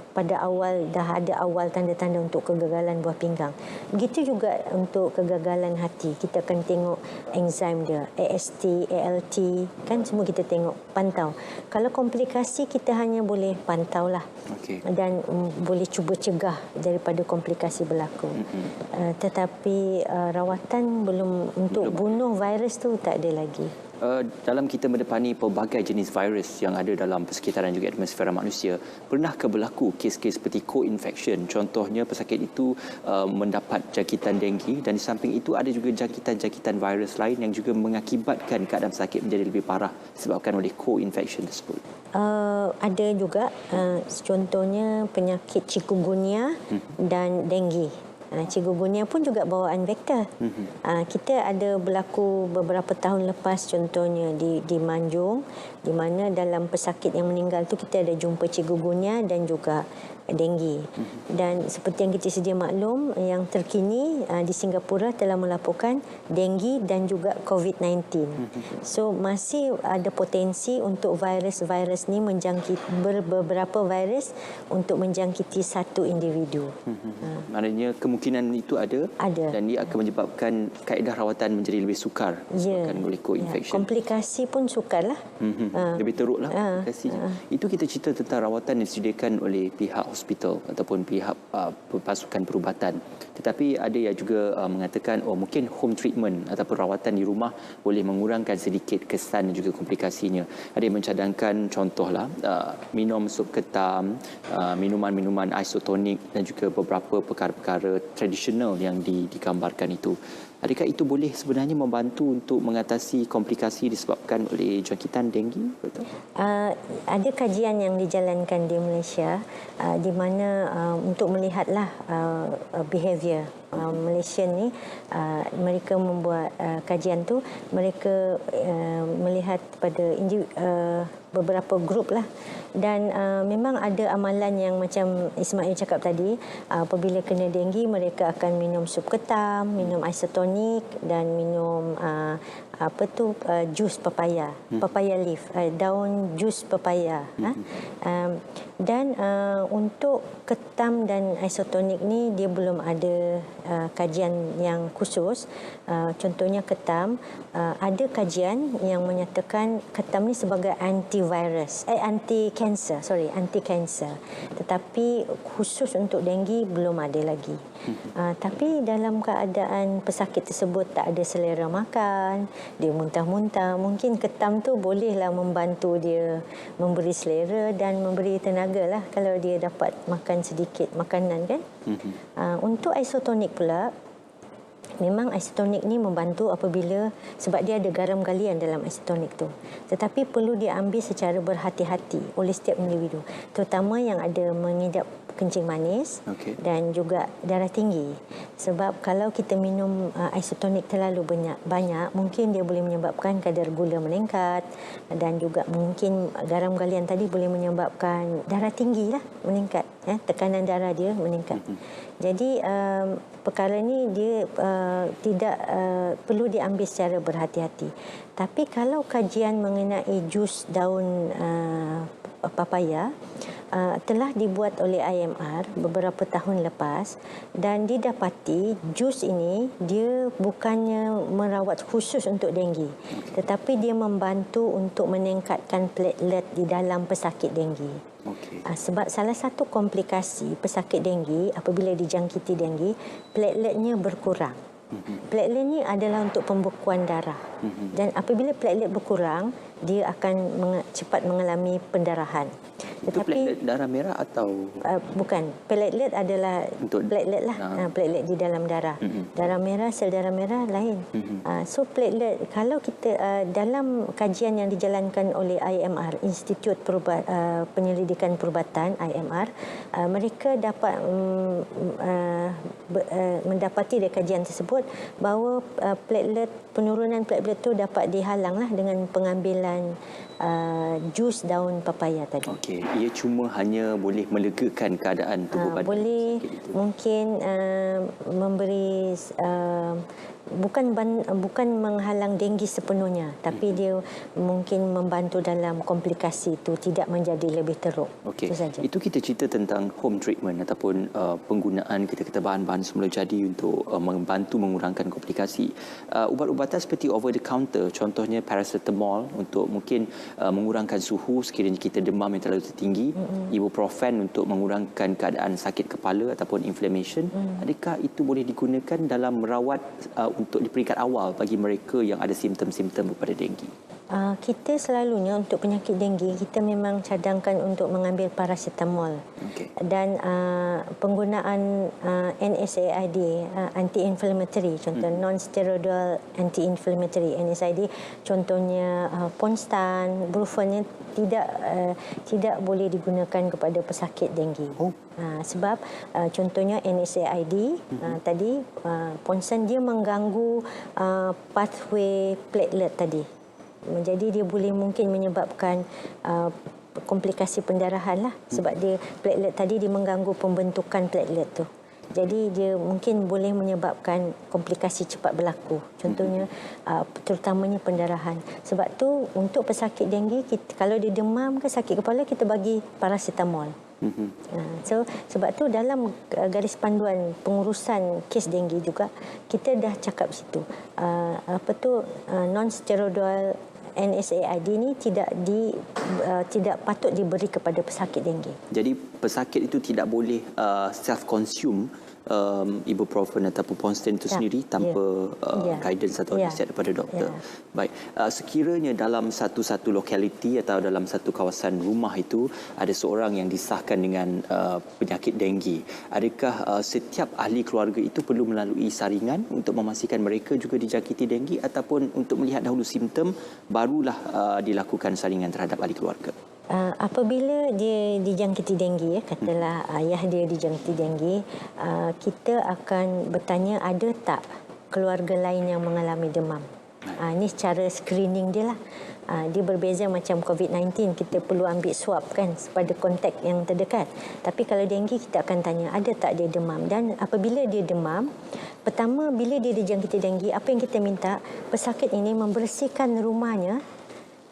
pada awal dah ada awal tanda-tanda untuk kegagalan buah pinggang. Begitu juga untuk kegagalan hati, kita akan tengok enzim dia, AST, ALT, kan semua kita tengok, pantau. Kalau komplikasi kita hanya boleh pantau lah, dan boleh cuba cegah daripada komplikasi berlaku. Tetapi rawatan belum untuk bunuh virus tu tak ada lagi. Dalam kita mendepani pelbagai jenis virus yang ada dalam persekitaran juga atmosfera manusia, pernahkah berlaku kes-kes seperti co-infection? Contohnya pesakit itu mendapat jangkitan denggi, dan di samping itu ada juga jangkitan-jangkitan virus lain yang juga mengakibatkan keadaan sakit menjadi lebih parah disebabkan oleh co-infection tersebut. Ada juga, contohnya penyakit chikungunya dan denggi. Chikungunya pun juga bawaan vektor. Kita ada berlaku beberapa tahun lepas, contohnya di Manjung, di mana dalam pesakit yang meninggal tu kita ada jumpa chikungunya dan juga denggi. Dan seperti yang kita sedia maklum, yang terkini di Singapura telah melaporkan denggi dan juga COVID-19. So masih ada potensi untuk virus-virus ni menjangkiti beberapa virus untuk menjangkiti satu individu. Maknanya kemungkinan itu ada, dan ia akan menyebabkan kaedah rawatan menjadi lebih sukar disebabkan oleh co-infection. Komplikasi pun sukar lah. Lebih teruklah komplikasinya. Itu kita cerita tentang rawatan yang disediakan oleh pihak hospital ataupun pihak pasukan perubatan. Tetapi ada yang juga mengatakan mungkin home treatment ataupun rawatan di rumah boleh mengurangkan sedikit kesan dan juga komplikasinya. Ada yang mencadangkan contohlah minum sup ketam, minuman-minuman isotonik dan juga beberapa perkara-perkara tradisional yang digambarkan itu. Adakah itu boleh sebenarnya membantu untuk mengatasi komplikasi disebabkan oleh jangkitan denggi? Betul? Ada kajian yang dijalankan di Malaysia di mana untuk melihatlah behavior Malaysian ni, mereka membuat kajian tu, mereka melihat pada beberapa grup lah, dan memang ada amalan yang macam Ismail cakap tadi, apabila kena denggi mereka akan minum sup ketam, minum isotonik dan minum jus papaya, papaya leaf, daun jus papaya. Dan untuk ketam dan isotonik ni dia belum ada kajian yang khusus. Contohnya ketam, ada kajian yang menyatakan ketam ni sebagai anti cancer. Tetapi khusus untuk denggi belum ada lagi. Tapi dalam keadaan pesakit tersebut tak ada selera makan, dia muntah-muntah, mungkin ketam tu bolehlah membantu dia memberi selera dan memberi tenaga lah kalau dia dapat makan sedikit makanan kan. Untuk isotonik pula, memang isotonik ni membantu apabila, sebab dia ada garam galian dalam isotonik tu. Tetapi perlu diambil secara berhati-hati oleh setiap individu, terutama yang ada mengidap kencing manis dan juga darah tinggi. Sebab kalau kita minum isotonik terlalu banyak, mungkin dia boleh menyebabkan kadar gula meningkat, dan juga mungkin garam galian tadi boleh menyebabkan darah tinggi lah meningkat, tekanan darah dia meningkat. Jadi perkara ni dia tidak perlu diambil secara berhati-hati. Tapi kalau kajian mengenai jus daun papaya telah dibuat oleh IMR beberapa tahun lepas, dan didapati jus ini dia bukannya merawat khusus untuk denggi, tetapi dia membantu untuk meningkatkan platelet di dalam pesakit denggi. Sebab salah satu komplikasi pesakit denggi apabila dijangkiti denggi, plateletnya berkurang. Platelet ni adalah untuk pembekuan darah, dan apabila platelet berkurang, dia akan cepat mengalami pendarahan. Itu platelet darah merah atau bukan, platelet adalah untuk platelet lah, platelet di dalam darah. Darah merah, sel darah merah lain. So platelet, kalau kita dalam kajian yang dijalankan oleh IMR, Institut Penyelidikan Perubatan IMR, mereka dapat mendapati dari kajian tersebut bahawa penurunan platelet itu dapat dihalanglah dengan pengambilan jus daun papaya tadi. Okey, ia cuma hanya boleh melegakan keadaan tubuh badan. Boleh mungkin memberi bukan menghalang denggi sepenuhnya, tapi dia mungkin membantu dalam komplikasi itu tidak menjadi lebih teruk. Okey. Itu kita cerita tentang home treatment ataupun penggunaan kita bahan-bahan semula jadi untuk membantu mengurangkan komplikasi. Ubat-ubatan seperti over the counter, contohnya paracetamol untuk mungkin mengurangkan suhu sekiranya kita demam yang terlalu tinggi, ibuprofen untuk mengurangkan keadaan sakit kepala ataupun inflammation. Adakah itu boleh digunakan dalam merawat untuk di peringkat awal bagi mereka yang ada simptom-simptom daripada denggi? Kita selalunya untuk penyakit denggi, kita memang cadangkan untuk mengambil paracetamol. Dan penggunaan NSAID, anti-inflammatory, contoh non-steroidal anti-inflammatory, NSAID, contohnya Ponstan, Brufen, tidak boleh digunakan kepada pesakit denggi. Sebab contohnya NSAID tadi, Ponstan dia mengganggu pathway platelet tadi. Jadi dia boleh mungkin menyebabkan komplikasi pendarahan lah, sebab dia platelet tadi dia mengganggu pembentukan platelet tu. Jadi dia mungkin boleh menyebabkan komplikasi cepat berlaku. Contohnya terutamanya pendarahan. Sebab tu untuk pesakit denggi, kalau dia demam ke sakit kepala, kita bagi paracetamol. So sebab tu dalam garis panduan pengurusan kes denggi juga kita dah cakap situ non-steroidal NSAID ni tidak patut diberi kepada pesakit denggi. Jadi pesakit itu tidak boleh self-consume ibuprofen ataupun Ponstan itu sendiri tanpa guidance atau nasihat daripada doktor. Baik, sekiranya dalam satu lokaliti atau dalam satu kawasan rumah itu ada seorang yang disahkan dengan penyakit denggi, adakah setiap ahli keluarga itu perlu melalui saringan untuk memastikan mereka juga dijangkiti denggi, ataupun untuk melihat dahulu simptom barulah dilakukan saringan terhadap ahli keluarga? Apabila dia dijangkiti denggi, katalah ayah dia dijangkiti denggi, kita akan bertanya ada tak keluarga lain yang mengalami demam. Ini cara screening dia lah. Dia berbeza macam COVID-19, kita perlu ambil swab kan pada kontak yang terdekat. Tapi kalau denggi kita akan tanya ada tak dia demam. Dan apabila dia demam, pertama bila dia dijangkiti denggi, apa yang kita minta, pesakit ini membersihkan rumahnya,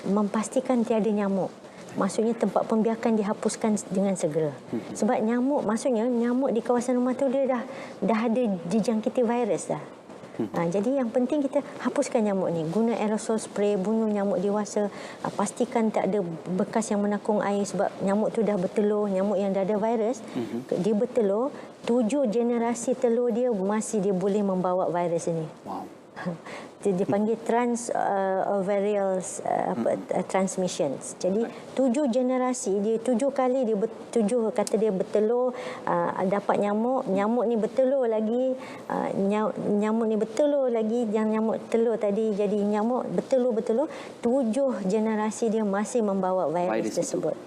memastikan tiada nyamuk. Maksudnya tempat pembiakan dihapuskan dengan segera. Sebab nyamuk, maksudnya nyamuk di kawasan rumah tu dia dah ada dijangkiti virus dah. Jadi yang penting kita hapuskan nyamuk ni. Guna aerosol spray, bunuh nyamuk dewasa. Pastikan tak ada bekas yang menakung air, sebab nyamuk tu dah bertelur. Nyamuk yang dah ada virus, dia bertelur, 7 generasi telur dia masih dia boleh membawa virus ini. Wow. Dipanggil ovarial transmissions. Jadi 7 generasi, dia 7 kali dia 7 kata dia bertelur, dapat nyamuk ni bertelur lagi, nyamuk ni bertelur lagi, yang nyamuk telur tadi jadi nyamuk bertelur 7 generasi dia masih membawa virus tersebut.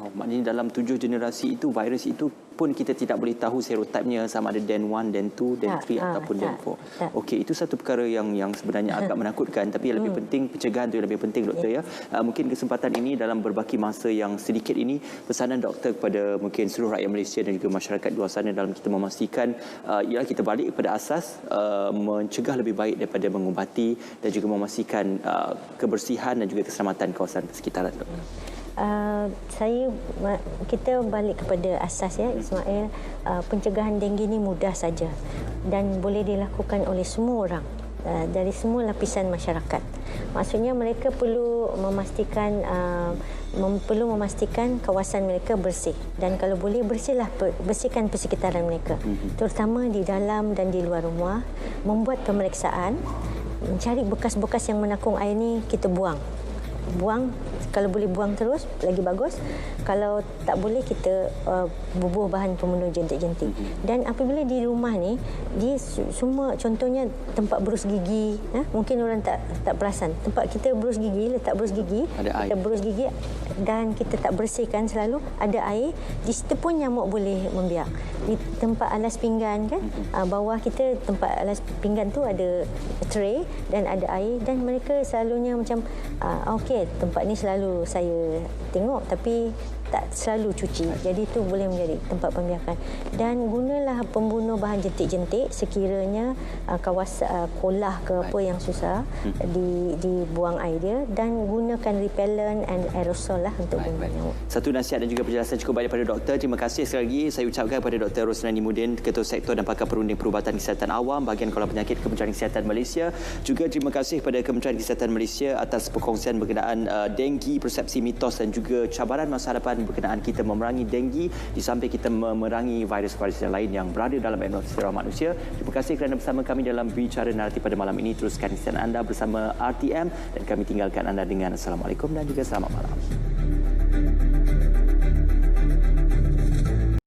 Maknanya dalam 7 generasi itu, virus itu pun kita tidak boleh tahu serotipnya sama ada DEN 1, DEN 2, DEN 3 ataupun DEN 4. Okey, itu satu perkara yang sebenarnya agak menakutkan, tapi yang lebih penting, pencegahan itu yang lebih penting, doktor ya. Mungkin kesempatan ini dalam berbaki masa yang sedikit ini, pesanan doktor kepada mungkin seluruh rakyat Malaysia dan juga masyarakat di luar sana dalam kita memastikan ialah kita balik kepada asas, mencegah lebih baik daripada mengubati, dan juga memastikan kebersihan dan juga keselamatan kawasan persekitaran, doktor. Kita balik kepada asas ya, Ismail. Pencegahan denggi ini mudah saja dan boleh dilakukan oleh semua orang, dari semua lapisan masyarakat. Maksudnya mereka perlu memastikan kawasan mereka bersih, dan kalau boleh bersihkan persekitaran mereka, terutama di dalam dan di luar rumah. Membuat pemeriksaan, mencari bekas-bekas yang menakung air ni kita buang. buang, kalau boleh buang terus lagi bagus. Kalau tak boleh kita bubuh bahan pembunuh jentik-jentik. Dan apabila di rumah ni dia semua, contohnya tempat berus gigi, mungkin orang tak perasan, tempat kita berus gigi, letak berus gigi, kita berus gigi dan kita tak bersihkan selalu, ada air, di situ pun nyamuk boleh membiak. Di tempat alas pinggan kan, bawah kita tempat alas pinggan tu ada tray dan ada air, dan mereka selalunya macam okey, tempat ni selalu saya tengok tapi tak selalu cuci. Jadi itu boleh menjadi tempat pembiakan. Dan gunalah pembunuh bahan jentik-jentik sekiranya kawasan kolah ke apa yang susah dibuang air dia, dan gunakan repellent and aerosol lah untuk bunuh nyamuk. Satu nasihat dan juga penjelasan cukup baik daripada doktor. Terima kasih sekali lagi saya ucapkan kepada Dr. Rosnani Mudin, Ketua Sektor dan Pakar Perunding Perubatan Kesihatan Awam Bahagian Kawal Penyakit Kementerian Kesihatan Malaysia. Juga terima kasih kepada Kementerian Kesihatan Malaysia atas perkongsian berkenaan denggi, persepsi mitos dan juga cabaran masa depan berkenaan kita memerangi denggi di samping kita memerangi virus-virus yang lain yang berada dalam atmosfera manusia. Terima kasih kerana bersama kami dalam Bicara Naratif pada malam ini. Teruskan kesihatan anda bersama RTM dan kami tinggalkan anda dengan Assalamualaikum dan juga selamat malam.